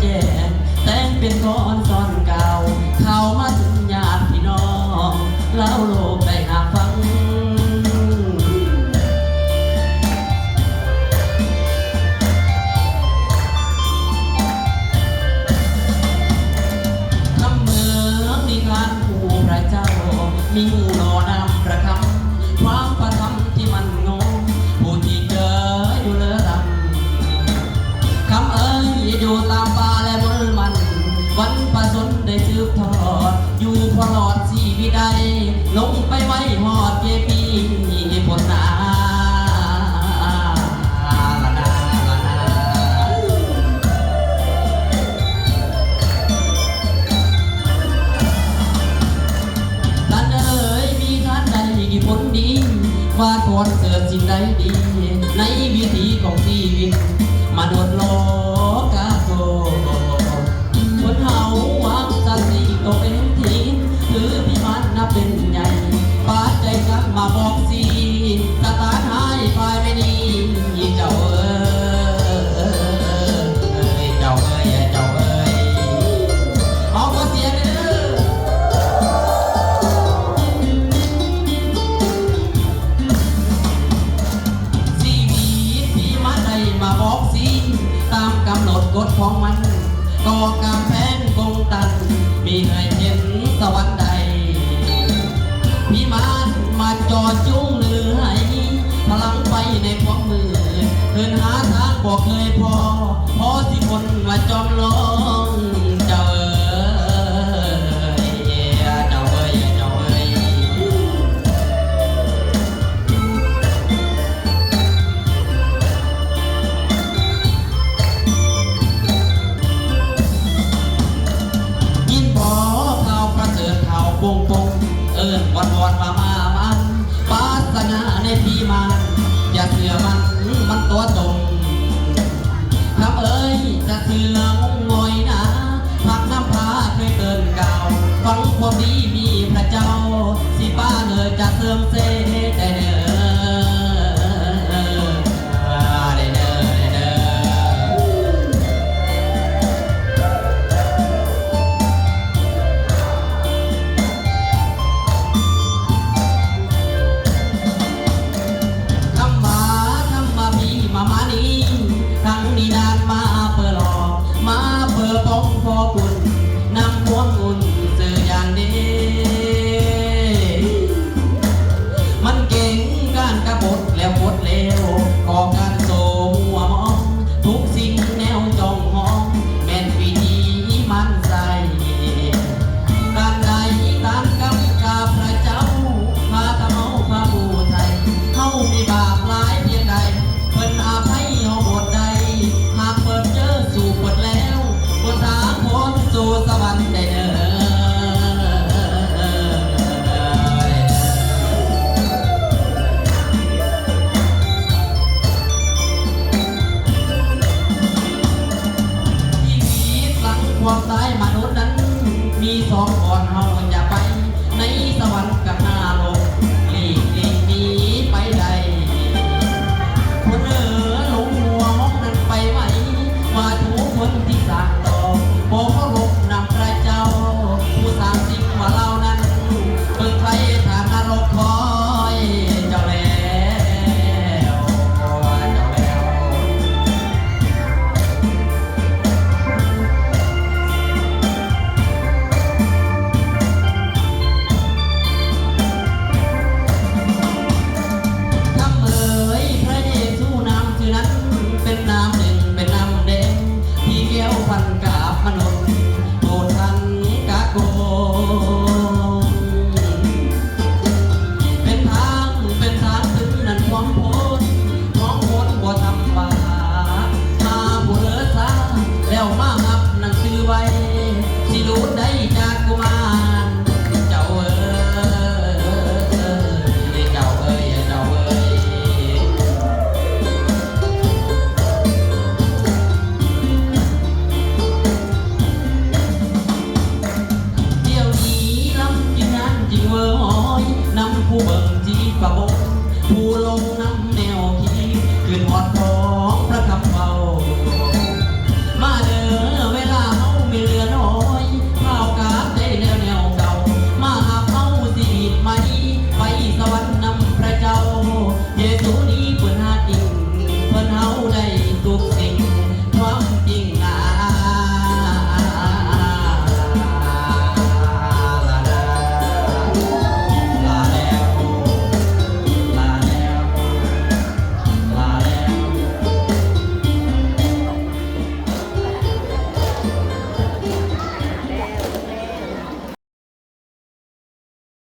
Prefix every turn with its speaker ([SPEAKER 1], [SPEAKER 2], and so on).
[SPEAKER 1] แจ้งแต่งเป็นก้อนซ่อนเก่าเข้ามาถึงญาติพี่น้องเล่าโลกได้หาฟังทำเมืองนิทานผู้พระเจ้ามีงูนอนำประคำความประทับที่มันงงผู้ที่เจออยู่เลอดำคำเอ้ยอยู่ตามป่าและมลมันวันประสนได้สืบทอดอยู่พอหลอดชีวิตใดลงไปไว้หอดเยปีผลนาผลดีว่าก่อนเกิดสิ่งใดดีในวิถีของชีวิตมาโดนโลกาโกคนเฮาวังสักสีก็เป็นทีถือพิมันนับเป็นใหญ่ปาใจกันมาบอกสีสตาร์ทให้ฝ่ายไม่ดีเจ้าเอ้ยเจ้าเอ้ยเจ้าเอ้ยเอาก็เสียเลยมาบอกสิตามกำหนดกฎของมันก่อกำแพงกงตันมีใครเห็นสวรรค์ใดพิมานมาจอดจุ้งเรือให้พลังไปในพวงมือเดินหาทางบอกเคยพอที่คนมาจอมลองเจ้าเอ๋ยเจ้าเอ๋ยเจ้าเอ๋ยปงปงเอิญวันมันปาสนาในพี่มันอย่าเสือมันตัวตรงคำเอ้ยจะเสืองอยนะพักน้ำพาเคยเกินเก่าฟังความดีมีพระเจ้าสิป้าเนยจะเสื่อมเสได้เด้อมานี้ทั้งนี้นานมาเปิดหลอกมาเปิดป้องพอกุนนำพวงอุ่นเสืออย่างดีมันเก่งการกระบดแล้วบดเร็วก่อการโซมัวมองทุกสิ่งแนวจองห้องแม่นวิธีมันใส่การใดตามกำกับพระเจ้าพาตะเมาพาบูไทยเฮามีบาปหลายเพียงใดเพิ่นอาภัยเอาบทใดหากเปิดเจอสู่บทแล้วบททางพ้นสู่สวรรค์ได้เด้อชีวิตหลังความตายมนุษย์นั้นมีสองก่อนเฮา